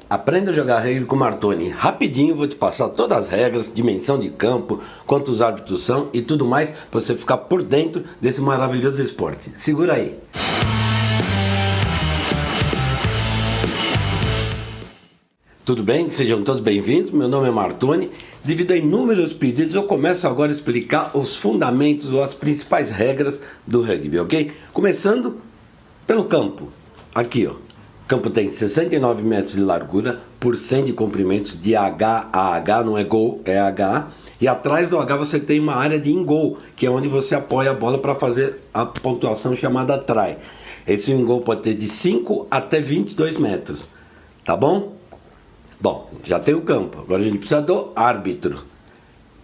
Aprenda a jogar rugby com o Martoni. Rapidinho vou te passar todas as regras, dimensão de campo, quantos árbitros são e tudo mais para você ficar por dentro desse maravilhoso esporte. Segura aí. Tudo bem? Sejam todos bem-vindos. Meu nome é Martoni. Devido a inúmeros pedidos, eu começo agora a explicar os fundamentos ou as principais regras do rugby, ok? Começando pelo campo. Aqui, ó. O campo tem 69 metros de largura por 100 de comprimentos de H a H, não é gol, é H. E atrás do H você tem uma área de in-goal, que é onde você apoia a bola para fazer a pontuação chamada try. Esse in-goal pode ter de 5 até 22 metros, tá bom? Bom, já tem o campo, agora a gente precisa do árbitro.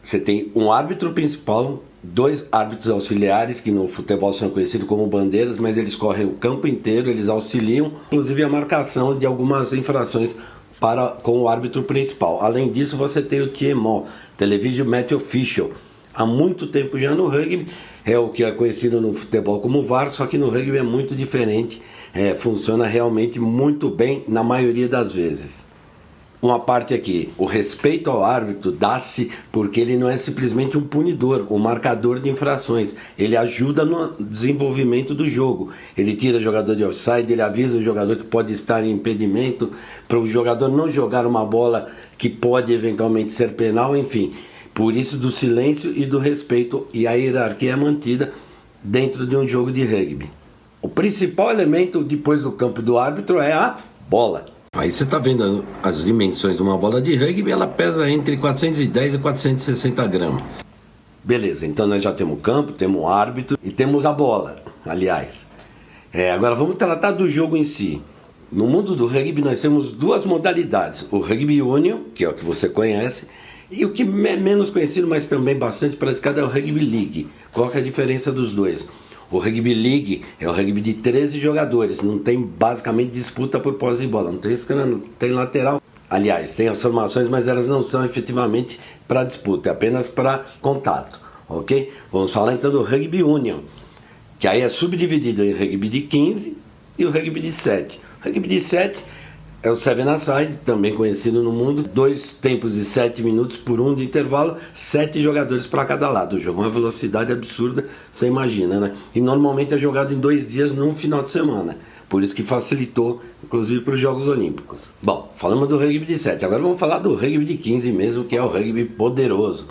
Você tem um árbitro principal, dois árbitros auxiliares, que no futebol são conhecidos como bandeiras, mas eles correm o campo inteiro, eles auxiliam, inclusive a marcação de algumas infrações com o árbitro principal. Além disso, você tem o TMO, Television Match Official. Há muito tempo já no rugby, é o que é conhecido no futebol como VAR, só que no rugby é muito diferente, funciona realmente muito bem na maioria das vezes. Uma parte aqui, o respeito ao árbitro dá-se porque ele não é simplesmente um punidor, um marcador de infrações. Ele ajuda no desenvolvimento do jogo. Ele tira o jogador de offside, ele avisa o jogador que pode estar em impedimento, para o jogador não jogar uma bola que pode eventualmente ser penal, enfim. Por isso do silêncio e do respeito, e a hierarquia é mantida dentro de um jogo de rugby. O principal elemento depois do campo do árbitro é a bola. Aí você está vendo as dimensões de uma bola de rugby, ela pesa entre 410 e 460 gramas. Beleza, então nós já temos o campo, temos o árbitro e temos a bola, aliás. Agora vamos tratar do jogo em si. No mundo do rugby nós temos duas modalidades. O rugby union, que é o que você conhece, e o que é menos conhecido, mas também bastante praticado, é o rugby league. Qual que é a diferença dos dois? O Rugby League é o rugby de 13 jogadores, não tem basicamente disputa por posse de bola, não tem escana, não tem lateral. Aliás, tem as formações, mas elas não são efetivamente para disputa, é apenas para contato, ok? Vamos falar então do Rugby Union, que aí é subdividido em rugby de 15 e o rugby de 7. O rugby de 7 é o seven-a-side, também conhecido no mundo, 2 tempos de 7 minutos por 1 de intervalo, 7 jogadores para cada lado. O jogo é uma velocidade absurda, você imagina, né? E normalmente é jogado em 2 dias num final de semana, por isso que facilitou, inclusive, para os Jogos Olímpicos. Bom, falamos do rugby de 7, agora vamos falar do rugby de 15 mesmo, que é o rugby poderoso.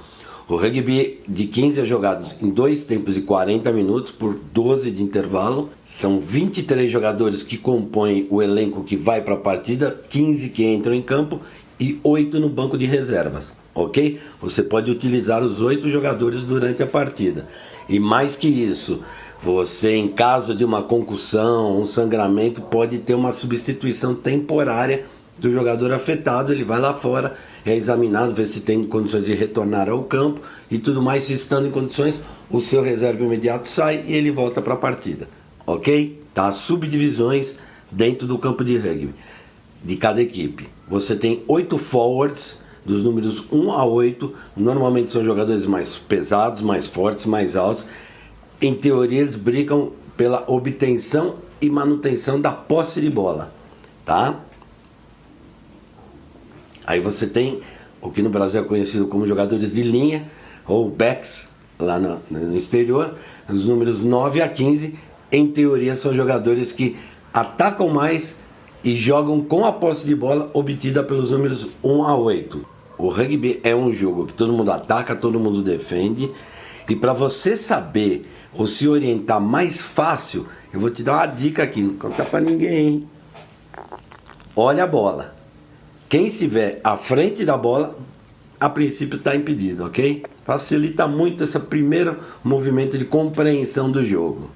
O rugby de 15 é jogado em 2 tempos de 40 minutos por 12 de intervalo. São 23 jogadores que compõem o elenco que vai para a partida, 15 que entram em campo e 8 no banco de reservas, ok? Você pode utilizar os 8 jogadores durante a partida. E mais que isso, você, em caso de uma concussão, um sangramento, pode ter uma substituição temporária do jogador afetado. Ele vai lá fora, é examinado, vê se tem condições de retornar ao campo e tudo mais. Se estando em condições, o seu reserva imediato sai e ele volta para a partida, ok? Tá, subdivisões dentro do campo de rugby de cada equipe. Você tem 8 forwards, dos números 1 a 8, normalmente são jogadores mais pesados, mais fortes, mais altos. Em teoria eles brigam pela obtenção e manutenção da posse de bola, tá? Aí você tem o que no Brasil é conhecido como jogadores de linha, ou backs, lá no exterior. Os números 9 a 15, em teoria, são jogadores que atacam mais e jogam com a posse de bola obtida pelos números 1 a 8. O rugby é um jogo que todo mundo ataca, todo mundo defende. E para você saber ou se orientar mais fácil, eu vou te dar uma dica aqui, não conta para ninguém, hein? Olha a bola. Quem estiver à frente da bola, a princípio está impedido, ok? Facilita muito esse primeiro movimento de compreensão do jogo.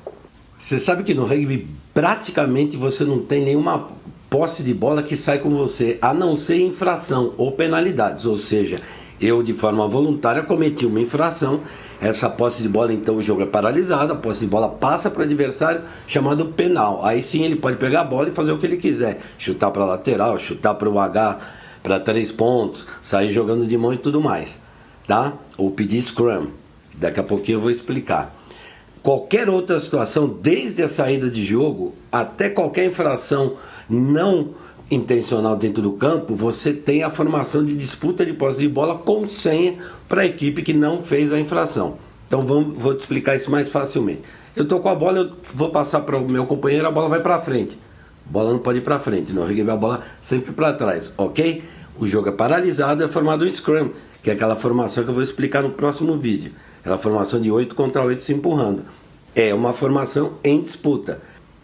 Você sabe que no rugby praticamente você não tem nenhuma posse de bola que sai com você, a não ser infração ou penalidades. Ou seja, eu de forma voluntária cometi uma infração, essa posse de bola, então o jogo é paralisado, a posse de bola passa para o adversário, chamado penal. Aí sim ele pode pegar a bola e fazer o que ele quiser, chutar para a lateral, chutar para o H, para 3 pontos, sair jogando de mão e tudo mais, tá? Ou pedir scrum, daqui a pouquinho eu vou explicar. Qualquer outra situação, desde a saída de jogo até qualquer infração não intencional dentro do campo, você tem a formação de disputa de posse de bola com senha para a equipe que não fez a infração. Então vou te explicar isso mais facilmente. Eu estou com a bola, eu vou passar para o meu companheiro, a bola vai para frente. A bola não pode ir para frente, no rugby a bola sempre para trás, ok? O jogo é paralisado, é formado um scrum, que é aquela formação que eu vou explicar no próximo vídeo. Aquela formação de 8 contra 8 se empurrando. É uma formação em disputa.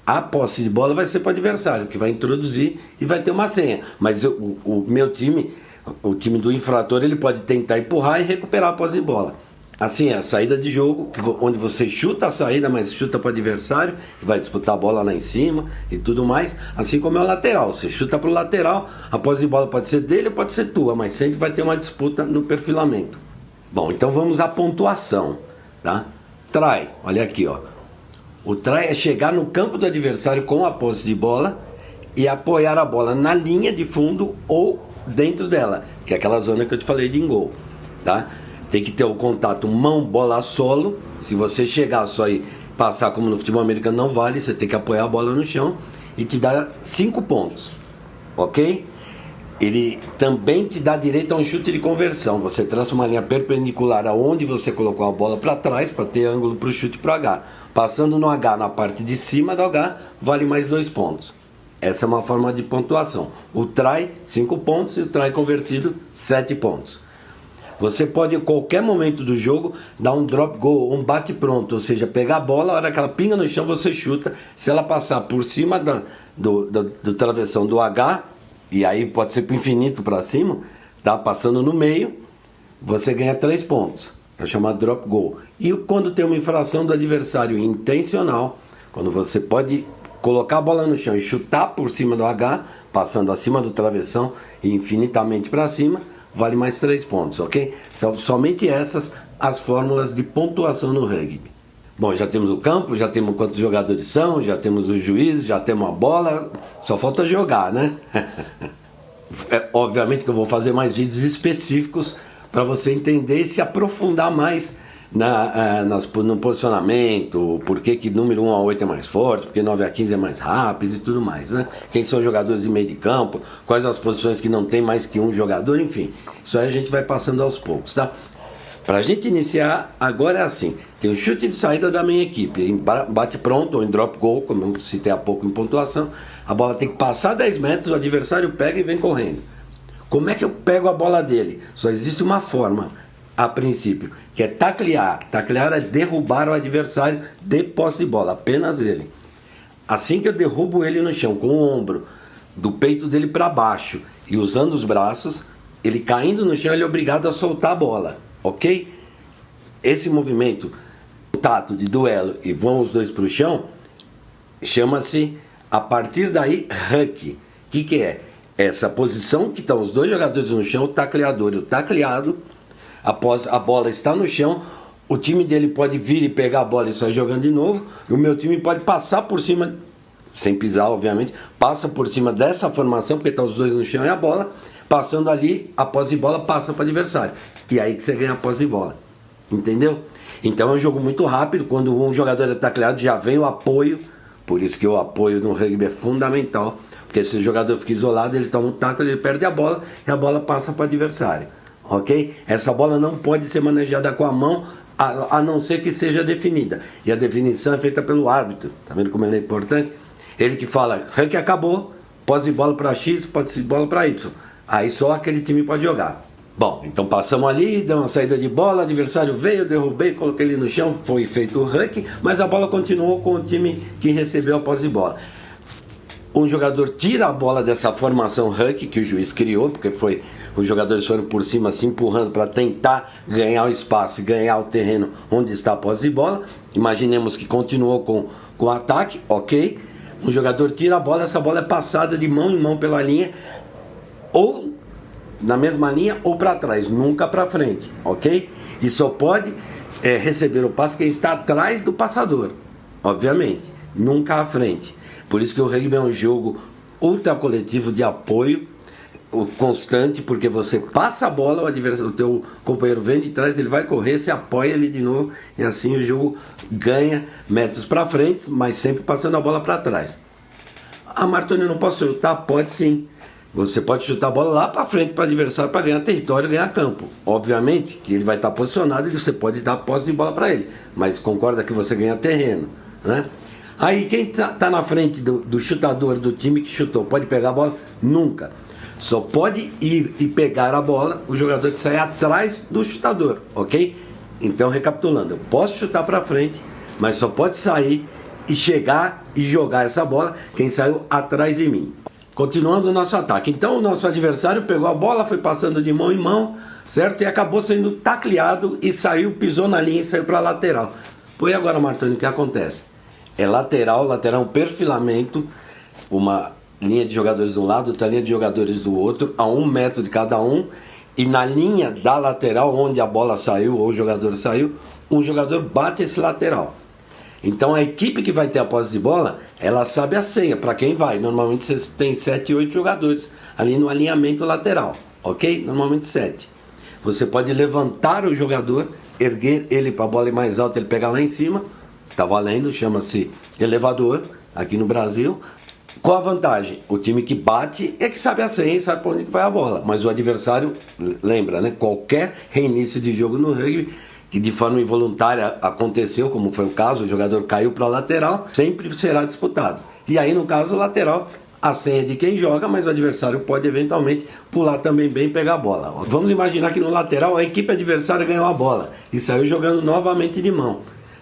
A posse de bola vai ser para o adversário, que vai introduzir e vai ter uma senha. Mas o meu time, o time do infrator, ele pode tentar empurrar e recuperar a posse de bola. Assim, é a saída de jogo, onde você chuta a saída, mas chuta para o adversário, e vai disputar a bola lá em cima e tudo mais. Assim como é o lateral, você chuta para o lateral, a posse de bola pode ser dele ou pode ser tua, mas sempre vai ter uma disputa no perfilamento. Bom, então vamos à pontuação, tá? Try, olha aqui, ó. O try é chegar no campo do adversário com a posse de bola e apoiar a bola na linha de fundo ou dentro dela, que é aquela zona que eu te falei de gol, tá? Tem que ter o contato mão, bola, solo. Se você chegar só e passar como no futebol americano não vale, você tem que apoiar a bola no chão e te dá 5 pontos, ok? Ele também te dá direito a um chute de conversão. Você traça uma linha perpendicular aonde você colocou a bola para trás, para ter ângulo para o chute para o H. Passando no H, na parte de cima do H, vale mais 2 pontos. Essa é uma forma de pontuação. O try, 5 pontos, e o try convertido, 7 pontos. Você pode, em qualquer momento do jogo, dar um drop goal, um bate pronto, ou seja, pegar a bola, a hora que ela pinga no chão, você chuta. Se ela passar por cima do travessão do H, e aí pode ser para o infinito para cima, tá? Passando no meio, você ganha 3 pontos. É chamado drop goal. E quando tem uma infração do adversário intencional, quando você pode colocar a bola no chão e chutar por cima do H, passando acima do travessão e infinitamente para cima, vale mais 3 pontos, ok? São somente essas as fórmulas de pontuação no rugby. Bom, já temos o campo, já temos quantos jogadores são, já temos os juízes, já temos a bola, só falta jogar, né? Obviamente que eu vou fazer mais vídeos específicos para você entender e se aprofundar mais no posicionamento, por que número 1 a 8 é mais forte, porque 9 a 15 é mais rápido e tudo mais, né? Quem são os jogadores de meio de campo, quais as posições que não tem mais que um jogador, enfim. Isso aí a gente vai passando aos poucos, tá? Pra gente iniciar, agora é assim, tem o chute de saída da minha equipe, em bate pronto ou em drop goal, como eu citei há pouco em pontuação, a bola tem que passar 10 metros, o adversário pega e vem correndo. Como é que eu pego a bola dele? Só existe uma forma, a princípio, que é taclear. Taclear é derrubar o adversário de posse de bola, apenas ele. Assim que eu derrubo ele no chão, com o ombro do peito dele para baixo e usando os braços, ele caindo no chão, ele é obrigado a soltar a bola, ok? Esse movimento, tato de duelo e vão os dois para o chão, chama-se, a partir daí, huck. O que é? Essa posição que estão os dois jogadores no chão, o tacleador e o tacleado. Após a bola estar no chão, o time dele pode vir e pegar a bola e sair jogando de novo. E o meu time pode passar por cima, sem pisar obviamente, passa por cima dessa formação, porque estão os dois no chão e a bola, passando ali, a posse de bola passa para o adversário. E aí que você ganha a posse de bola. Entendeu? Então é um jogo muito rápido. Quando um jogador é tacleado, já vem o apoio. Por isso que o apoio no rugby é fundamental. Porque se o jogador fica isolado, ele toma um tackle, ele perde a bola e a bola passa para o adversário. Ok? Essa bola não pode ser manejada com a mão, a não ser que seja definida. E a definição é feita pelo árbitro. Tá vendo como ele é importante? Ele que fala, ranking acabou, posse de bola para X, posse de bola para Y. Aí só aquele time pode jogar. Bom, então passamos ali, deu uma saída de bola, o adversário veio, derrubei, coloquei ele no chão, foi feito o ranking, mas a bola continuou com o time que recebeu a posse de bola. Um jogador tira a bola dessa formação huck que o juiz criou, porque foi os jogadores foram por cima se empurrando para tentar ganhar o espaço e ganhar o terreno onde está a posse de bola. Imaginemos que continuou com o ataque, ok? Um jogador tira a bola, essa bola é passada de mão em mão pela linha, ou na mesma linha ou para trás, nunca para frente, ok? E só pode receber o passe quem está atrás do passador, obviamente, nunca à frente. Por isso que o rugby é um jogo ultra coletivo de apoio constante, porque você passa a bola, o teu companheiro vem de trás, ele vai correr, você apoia ele de novo e assim o jogo ganha metros para frente, mas sempre passando a bola para trás. Ah, Martoni, eu não posso chutar? Pode sim. Você pode chutar a bola lá para frente para o adversário para ganhar território e ganhar campo. Obviamente que ele vai estar posicionado e você pode dar posse de bola para ele. Mas concorda que você ganha terreno, né? Aí quem tá na frente do chutador do time que chutou pode pegar a bola? Nunca. Só pode ir e pegar a bola o jogador que sai atrás do chutador, ok? Então, recapitulando, eu posso chutar para frente, mas só pode sair e chegar e jogar essa bola quem saiu atrás de mim. Continuando o nosso ataque. Então, o nosso adversário pegou a bola, foi passando de mão em mão, certo? E acabou sendo tacleado e saiu, pisou na linha e saiu para a lateral. Pois agora, Martoni, o que acontece? É lateral é um perfilamento, uma linha de jogadores de um lado, outra linha de jogadores do outro, a 1 metro de cada um, e na linha da lateral, onde a bola saiu ou o jogador saiu, um jogador bate esse lateral. Então a equipe que vai ter a posse de bola, ela sabe a senha, para quem vai. Normalmente você tem 7, 8 jogadores ali no alinhamento lateral, ok? Normalmente 7. Você pode levantar o jogador, erguer ele para a bola ir mais alta, ele pegar lá em cima. Tá valendo, chama-se elevador aqui no Brasil. Qual a vantagem? O time que bate é que sabe a senha e sabe para onde vai a bola. Mas o adversário, lembra, né? Qualquer reinício de jogo no rugby, que de forma involuntária aconteceu, como foi o caso, o jogador caiu para a lateral, sempre será disputado. E aí, no caso, o lateral, a senha é de quem joga, mas o adversário pode eventualmente pular também bem e pegar a bola. Vamos imaginar que no lateral a equipe adversária ganhou a bola e saiu jogando novamente de mão.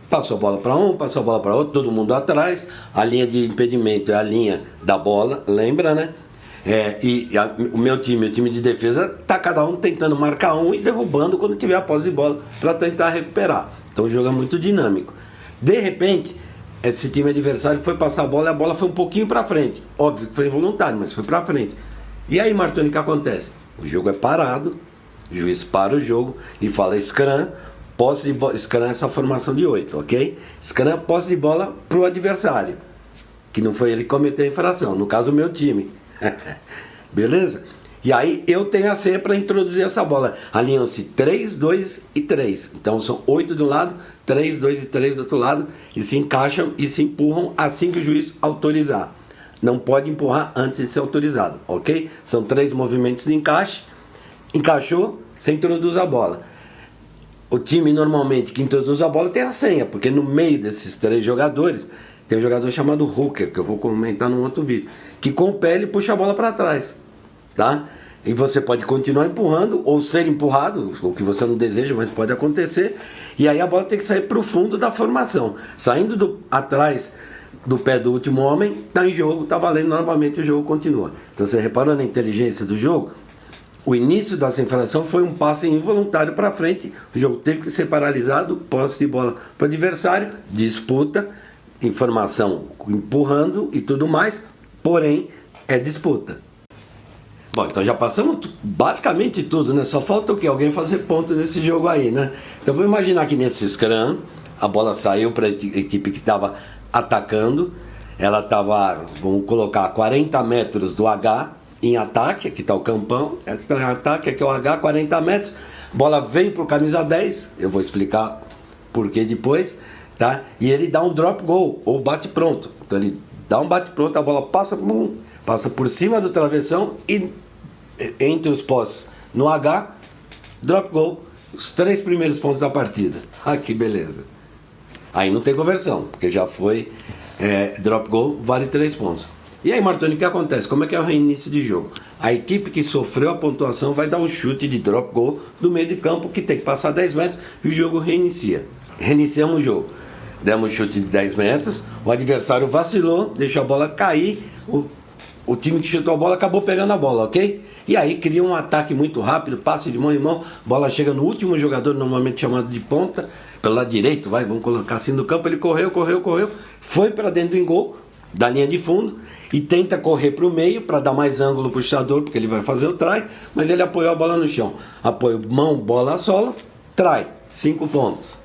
Passou a bola para um, passou a bola para outro, todo mundo atrás. A linha de impedimento é a linha da bola, lembra, né? O meu time, o time de defesa, tá cada um tentando marcar um e derrubando quando tiver a posse de bola para tentar recuperar. Então o jogo é muito dinâmico. De repente, esse time adversário foi passar a bola e a bola foi um pouquinho para frente. Óbvio que foi involuntário, mas foi para frente. E aí, Martoni, o que acontece? O jogo é parado, o juiz para o jogo e fala scrum. Posse de bola, scrum é essa formação de 8, ok? Scrum é posse de bola pro adversário, que não foi ele que cometeu a infração, no caso o meu time. Beleza? E aí eu tenho a senha para introduzir essa bola. Alinham-se 3, 2 e 3. Então são 8 de um lado, 3, 2 e 3 do outro lado, e se encaixam e se empurram assim que o juiz autorizar. Não pode empurrar antes de ser autorizado, ok? São 3 movimentos de encaixe. Encaixou, você introduz a bola. O time normalmente que introduz a bola tem a senha, porque no meio desses 3 jogadores tem um jogador chamado hooker, que eu vou comentar num outro vídeo, que com o pé ele puxa a bola para trás, tá? E você pode continuar empurrando ou ser empurrado, o que você não deseja, mas pode acontecer, e aí a bola tem que sair para o fundo da formação, saindo atrás do pé do último homem, está em jogo, está valendo novamente, o jogo continua. Então você reparou na inteligência do jogo? O início dessa infração foi um passe involuntário para frente, o jogo teve que ser paralisado, posse de bola para o adversário, disputa, informação empurrando e tudo mais, porém é disputa. Bom, então já passamos basicamente tudo, né? Só falta o quê? Alguém fazer ponto nesse jogo aí, né? Então vou imaginar que nesse scrum a bola saiu para a equipe que estava atacando, ela estava, vamos colocar, a 40 metros do H, em ataque, aqui está o campão, está em ataque, aqui é o H, 40 metros, bola veio para o camisa 10, eu vou explicar por que depois, tá? E ele dá um drop goal, ou bate pronto, então ele dá um bate pronto, a bola passa por cima do travessão e entre os postes no H, drop goal, os 3 primeiros pontos da partida. Ah, que beleza. Aí não tem conversão, porque já foi drop goal, vale 3 pontos. E aí, Martoni, o que acontece? Como é que é o reinício de jogo? A equipe que sofreu a pontuação vai dar um chute de drop goal do meio de campo, que tem que passar 10 metros, e o jogo reinicia. Reiniciamos o jogo. Demos um chute de 10 metros, o adversário vacilou, deixou a bola cair, o time que chutou a bola acabou pegando a bola, ok? E aí cria um ataque muito rápido, passe de mão em mão, bola chega no último jogador, normalmente chamado de ponta, pelo lado direito, vamos colocar assim no campo, ele correu, foi para dentro do engol, da linha de fundo, e tenta correr para o meio para dar mais ângulo para o chutador, porque ele vai fazer o try, mas ele apoiou a bola no chão. Apoio mão, bola, solo, try, 5 pontos,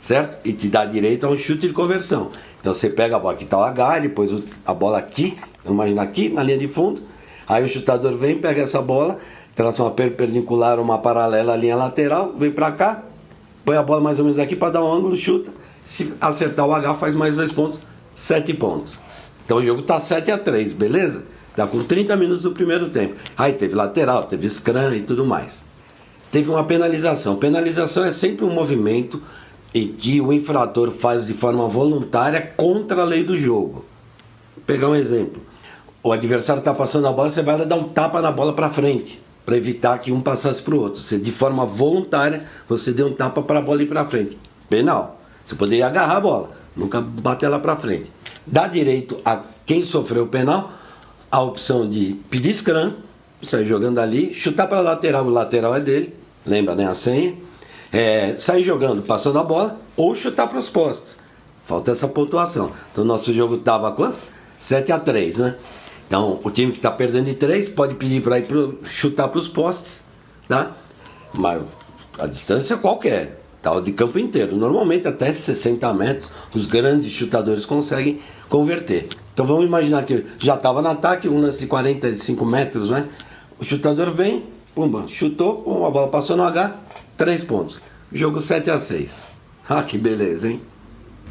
certo? E te dá direito a um chute de conversão. Então você pega a bola, aqui está o H, depois a bola aqui, vamos imaginar aqui, na linha de fundo, aí o chutador vem, pega essa bola, traça uma perpendicular, uma paralela à linha lateral, vem para cá, põe a bola mais ou menos aqui para dar um ângulo, chuta, se acertar o H faz mais 2 pontos, 7 pontos. Então o jogo está 7-3, beleza? Tá com 30 minutos do primeiro tempo. Aí teve lateral, teve scrum e tudo mais. Teve uma penalização. Penalização é sempre um movimento em que o infrator faz de forma voluntária contra a lei do jogo. Vou pegar um exemplo. O adversário está passando a bola, você vai lá dar um tapa na bola para frente, para evitar que um passasse para o outro. Você, de forma voluntária, você deu um tapa para a bola ir para frente. Penal. Você poderia agarrar a bola, nunca bater ela para frente. Dá direito a quem sofreu o penal a opção de pedir scrum, sair jogando ali, chutar para a lateral, o lateral é dele, lembra, né, a senha, sair jogando, passando a bola, ou chutar para os postes. Falta essa pontuação. Então nosso jogo estava quanto? 7-3, né? Então o time que está perdendo de 3 pode pedir para ir chutar para os postes, tá? Mas a distância é qualquer, tá? De campo inteiro. Normalmente até 60 metros os grandes chutadores conseguem converter. Então vamos imaginar que já estava no ataque, um lance de 45 metros, né? O chutador vem, pumba, chutou, a bola passou no H, 3 pontos. Jogo 7-6. Ah, que beleza, hein?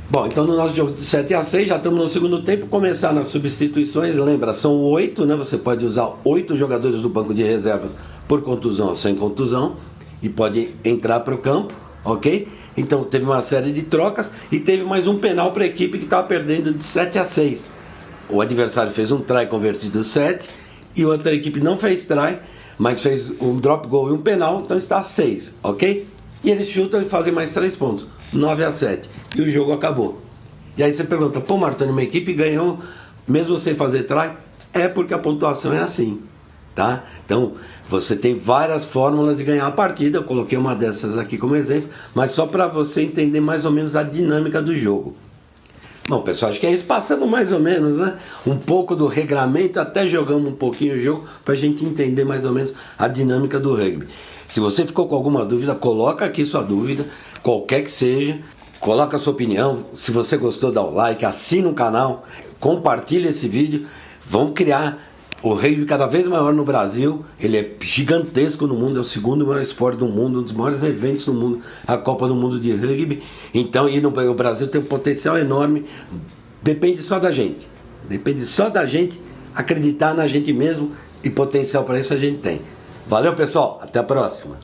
Bom, então no nosso jogo de 7-6, já estamos no segundo tempo, começar nas substituições, lembra, são 8, né? Você pode usar 8 jogadores do banco de reservas por contusão ou sem contusão, e pode entrar para o campo, ok? Então teve uma série de trocas e teve mais um penal para a equipe que estava perdendo de 7-6. O adversário fez um try convertido 7 e a outra equipe não fez try, mas fez um drop goal e um penal, então está 6, ok? E eles chutam e fazem mais 3 pontos, 9-7, e o jogo acabou. E aí você pergunta, pô, Martoni, uma equipe ganhou mesmo sem fazer try? É porque a pontuação é assim, tá? Então você tem várias fórmulas de ganhar a partida, eu coloquei uma dessas aqui como exemplo, mas só para você entender mais ou menos a dinâmica do jogo. Bom, pessoal, acho que é isso. Passamos mais ou menos, né? Um pouco do regramento, até jogamos um pouquinho o jogo para a gente entender mais ou menos a dinâmica do rugby. Se você ficou com alguma dúvida, coloca aqui sua dúvida, qualquer que seja, coloca a sua opinião. Se você gostou, dá o like, assina o canal, compartilha esse vídeo. Vamos criar o rugby cada vez maior no Brasil. Ele é gigantesco no mundo, é o segundo maior esporte do mundo, um dos maiores eventos do mundo, a Copa do Mundo de Rugby. Então, o Brasil tem um potencial enorme. Depende só da gente. Depende só da gente acreditar na gente mesmo, e potencial para isso a gente tem. Valeu, pessoal, até a próxima.